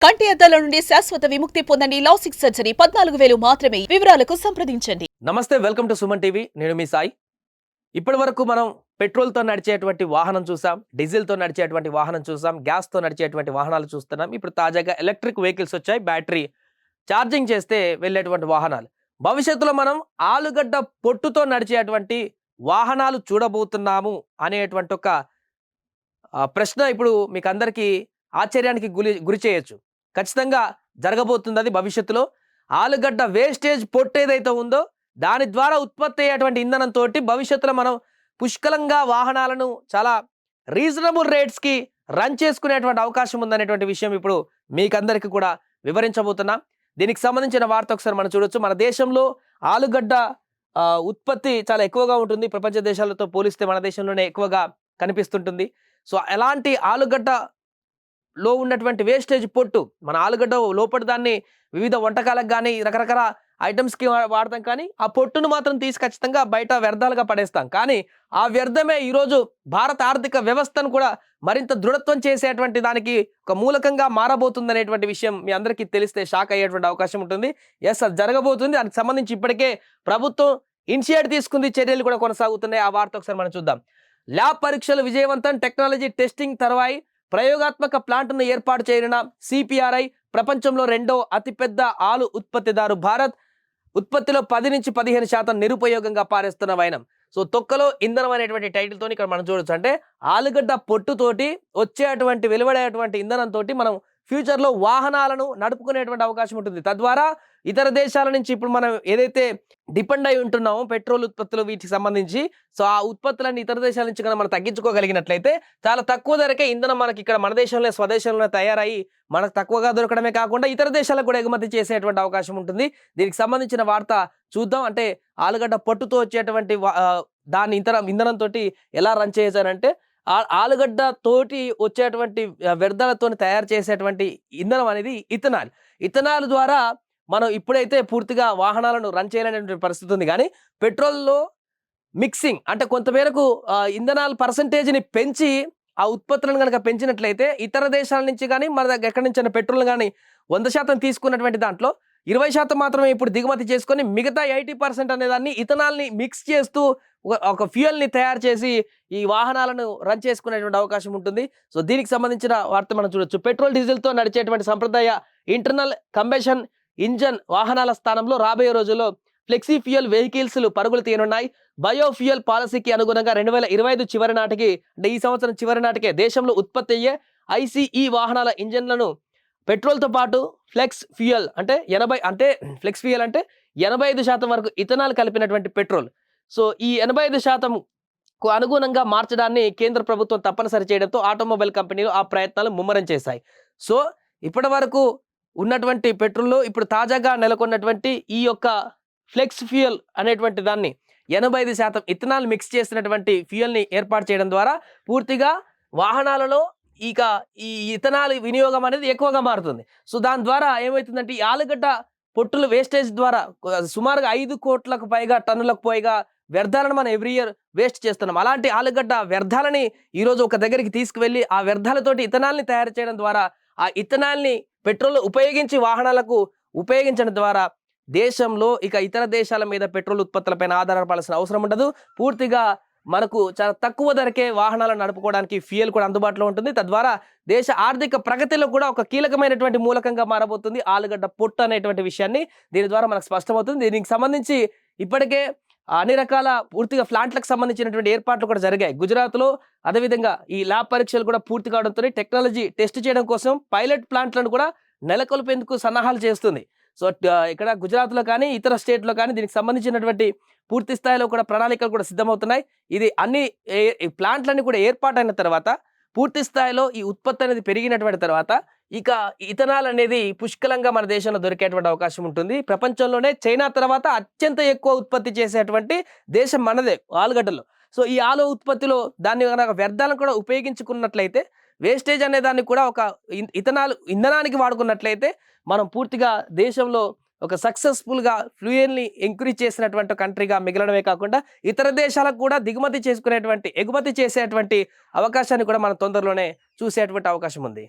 కంటి అద్దాల నుండి శాశ్వత విముక్తి పొందండి. లాసిక్ సర్జరీ 14,000 మాత్రమే. వివరాలకు సంప్రదించండి. నమస్తే, వెల్కమ్ టు సుమన్ టీవీ. నేను మీ సాయి. ఇప్పటి వరకు మనం పెట్రోల్తో నడిచేటువంటి వాహనం చూసాం, డీజిల్తో నడిచేటువంటి వాహనం చూసాం, గ్యాస్తో నడిచేటువంటి వాహనాలు చూస్తున్నాం. ఇప్పుడు తాజాగా ఎలక్ట్రిక్ వెహికల్స్ వచ్చాయి, బ్యాటరీ ఛార్జింగ్ చేస్తే వెళ్ళేటువంటి వాహనాలు. భవిష్యత్తులో మనం ఆలుగడ్డ పొట్టుతో నడిచేటువంటి వాహనాలు చూడబోతున్నాము అనేటువంటి ఒక ప్రశ్న ఇప్పుడు మీకు అందరికీ ఆశ్చర్యానికి గురి చేయొచ్చు. ఖచ్చితంగా జరగబోతుంది అది భవిష్యత్తులో. ఆలుగడ్డ వేస్టేజ్ పొట్టు ఏదైతే ఉందో దాని ద్వారా ఉత్పత్తి అయ్యేటువంటి ఇంధనంతో భవిష్యత్తులో మనం పుష్కలంగా వాహనాలను చాలా రీజనబుల్ రేట్స్కి రన్ చేసుకునేటువంటి అవకాశం ఉందనేటువంటి విషయం ఇప్పుడు మీకందరికీ కూడా వివరించబోతున్నాం. దీనికి సంబంధించిన వార్త ఒకసారి మనం చూడొచ్చు. మన దేశంలో ఆలుగడ్డ ఉత్పత్తి చాలా ఎక్కువగా ఉంటుంది. ప్రపంచ దేశాలతో పోలిస్తే మన దేశంలోనే ఎక్కువగా కనిపిస్తుంటుంది. సో ఎలాంటి ఆలుగడ్డలో ఉన్నటువంటి వేస్టేజ్ పొట్టు, మన ఆలుగడ్డ లోపల దాన్ని వివిధ వంటకాలకు కానీ రకరకాల ఐటమ్స్కి వాడతాం, కానీ ఆ పొట్టును మాత్రం తీసి ఖచ్చితంగా బయట వ్యర్థాలుగా పడేస్తాం. కానీ ఆ వ్యర్థమే ఈరోజు భారత ఆర్థిక వ్యవస్థను కూడా మరింత దృఢత్వం చేసేటువంటి దానికి ఒక మూలకంగా మారబోతుంది అనేటువంటి విషయం మీ అందరికీ తెలిస్తే షాక్ అయ్యేటువంటి అవకాశం ఉంటుంది. ఎస్, అది జరగబోతుంది. దానికి సంబంధించి ఇప్పటికే ప్రభుత్వం ఇనిషియేట్ తీసుకుంది, చర్యలు కూడా కొనసాగుతున్నాయి. ఆ వార్త ఒకసారి మనం చూద్దాం. ల్యాబ్ పరీక్షలు విజయవంతం, టెక్నాలజీ టెస్టింగ్ తర్వాయి ప్రయోగాత్మక ప్లాంట్ను ఏర్పాటు చేయనున్న సిపిఆర్ఐ ప్రపంచంలో రెండో అతిపెద్ద ఆలు ఉత్పత్తిదారు. భారత్ ఉత్పత్తిలో 10 నుంచి 15% నిరుపయోగంగా పారేస్తున్న వైనం. సో తొక్కలో ఇంధనం అనేటువంటి టైటిల్తో ఇక్కడ మనం చూడొచ్చు. అంటే ఆలుగడ్డ పొట్టుతోటి వచ్చేటువంటి వెలువడేటువంటి ఇంధనంతో మనం ఫ్యూచర్లో వాహనాలను నడుపుకునేటువంటి అవకాశం ఉంటుంది. తద్వారా ఇతర దేశాల నుంచి ఇప్పుడు మనం ఏదైతే డిపెండ్ అయి ఉంటున్నామో పెట్రోల్ ఉత్పత్తులు వీటికి సంబంధించి, సో ఆ ఉత్పత్తులన్నీ ఇతర దేశాల నుంచి కనుక మనం తగ్గించుకోగలిగినట్లయితే చాలా తక్కువ ధరకే ఇంధనం మనకి ఇక్కడ మన దేశంలో స్వదేశంలో తయారయ్యి మనకు తక్కువగా దొరకడమే కాకుండా ఇతర దేశాలకు కూడా ఎగుమతి చేసేటువంటి అవకాశం ఉంటుంది. దీనికి సంబంధించిన వార్త చూద్దాం. అంటే ఆలుగడ్డ పొట్టుతో వచ్చేటువంటి దాని ఇంధనంతో ఎలా రన్ చేశారంటే, ఆలుగడ్డ తోటి వచ్చేటువంటి వ్యర్థాలతో తయారు చేసేటువంటి ఇంధనం అనేది ఇథనాల్ ద్వారా మనం ఇప్పుడైతే పూర్తిగా వాహనాలను రన్ చేయలేనటువంటి పరిస్థితి ఉంది. కానీ పెట్రోల్లో మిక్సింగ్ అంటే కొంతమేరకు ఇంధనాల పర్సంటేజ్ని పెంచి ఆ ఉత్పత్తులను కనుక పెంచినట్లయితే ఇతర దేశాల నుంచి కానీ మన దగ్గర ఎక్కడి నుంచి పెట్రోల్ కానీ 100% తీసుకున్నటువంటి దాంట్లో 20% మాత్రమే ఇప్పుడు దిగుమతి చేసుకొని మిగతా 80% అనేదాన్ని ఇథనాల్ని మిక్స్ చేస్తూ ఒక ఫ్యూయల్ని తయారు చేసి ఈ వాహనాలను రన్ చేసుకునేటువంటి అవకాశం ఉంటుంది. సో దీనికి సంబంధించిన వార్త మనం చూడొచ్చు. పెట్రోల్ డీజిల్తో నడిచేటువంటి సంప్రదాయ ఇంటర్నల్ కంబషన్ ఇంజన్ వాహనాల స్థానంలో రాబోయే రోజుల్లో ఫ్లెక్సీ ఫ్యూయల్ వెహికల్స్లు పరుగులు తీయనున్నాయి. బయోఫ్యూయల్ పాలసీకి అనుగుణంగా 2025 చివరి నాటికి, అంటే ఈ సంవత్సరం చివరి నాటికే దేశంలో ఉత్పత్తి అయ్యే ఐసీఈ వాహనాల ఇంజన్లను పెట్రోల్తో పాటు ఫ్లెక్స్ ఫ్యూయల్ అంటే 85% వరకు ఇథనాల్ కలిపినటువంటి పెట్రోల్. సో ఈ 85%కు అనుగుణంగా మార్చడాన్ని కేంద్ర ప్రభుత్వం తప్పనిసరి చేయడంతో ఆటోమొబైల్ కంపెనీలు ఆ ప్రయత్నాలు ముమ్మరం చేశాయి. సో ఇప్పటి వరకు ఉన్నటువంటి పెట్రోల్లో ఇప్పుడు తాజాగా నెలకొన్నటువంటి ఈ యొక్క ఫ్లెక్స్ ఫ్యూయల్ అనేటువంటి దాన్ని 85% ఇథనాల్ మిక్స్ చేసినటువంటి ఫ్యూయల్ని ఏర్పాటు చేయడం ద్వారా పూర్తిగా వాహనాలలో ఇక ఈ ఇథనాల్ వినియోగం అనేది ఎక్కువగా మారుతుంది. సో దాని ద్వారా ఏమవుతుందంటే ఈ ఆలుగడ్డ పొట్టుల వేస్టేజ్ ద్వారా సుమారుగా 5 కోట్లకు పైగా టన్నులకు పైగా వ్యర్థాలను మనం ఎవ్రీ ఇయర్ వేస్ట్ చేస్తున్నాం. అలాంటి ఆలుగడ్డ వ్యర్థాలని ఈరోజు ఒక దగ్గరికి తీసుకువెళ్ళి ఆ వ్యర్థాలతోటి ఇథనాల్ని తయారు చేయడం ద్వారా ఆ ఇథనాల్ని పెట్రోల్ ఉపయోగించి వాహనాలకు ఉపయోగించడం ద్వారా దేశంలో ఇక ఇతర దేశాల మీద పెట్రోల్ ఉత్పత్తులపైన ఆధారపడాల్సిన అవసరం ఉండదు. పూర్తిగా మనకు చాలా తక్కువ ధరకే వాహనాలను నడుపుకోవడానికి ఫ్యూయల్ కూడా అందుబాటులో ఉంటుంది. తద్వారా దేశ ఆర్థిక ప్రగతిలో కూడా ఒక కీలకమైనటువంటి మూలకంగా మారబోతుంది ఆలుగడ్డ పొట్టు అనేటువంటి విషయాన్ని దీని ద్వారా మనకు స్పష్టమవుతుంది. దీనికి సంబంధించి ఇప్పటికే అన్ని రకాల పూర్తిగా ప్లాంట్లకు సంబంధించినటువంటి ఏర్పాట్లు కూడా జరిగాయి గుజరాత్లో. అదేవిధంగా ఈ ల్యాబ్ పరీక్షలు కూడా పూర్తి కావడంతో టెక్నాలజీ టెస్ట్ చేయడం కోసం పైలట్ ప్లాంట్లను కూడా నెలకొల్పేందుకు సన్నాహాలు చేస్తుంది. సో ఇక్కడ గుజరాత్లో కానీ ఇతర స్టేట్లో కానీ దీనికి సంబంధించినటువంటి పూర్తి స్థాయిలో కూడా ప్రణాళికలు కూడా సిద్ధమవుతున్నాయి. ఇది అన్ని ప్లాంట్లన్నీ కూడా ఏర్పాటైన తర్వాత పూర్తి స్థాయిలో ఈ ఉత్పత్తి అనేది పెరిగినటువంటి తర్వాత ఇక ఇథనాల్ అనేది పుష్కలంగా మన దేశంలో దొరికేటువంటి అవకాశం ఉంటుంది. ప్రపంచంలోనే చైనా తర్వాత అత్యంత ఎక్కువ ఉత్పత్తి చేసేటువంటి దేశం మనదే ఆలుగడ్డలో. సో ఈ ఆలు ఉత్పత్తిలో దాన్ని వ్యర్థాలను కూడా ఉపయోగించుకున్నట్లయితే, వేస్టేజ్ అనే దాన్ని కూడా ఒక ఇంధనానికి వాడుకున్నట్లయితే మనం పూర్తిగా దేశంలో ఒక సక్సెస్ఫుల్గా ఫ్లూయల్ని ఎంకరేజ్ చేసినటువంటి కంట్రీగా మిగలడమే కాకుండా ఇతర దేశాలకు కూడా ఎగుమతి చేసేటువంటి అవకాశాన్ని కూడా మనం తొందరలోనే చూసేటువంటి అవకాశం ఉంది.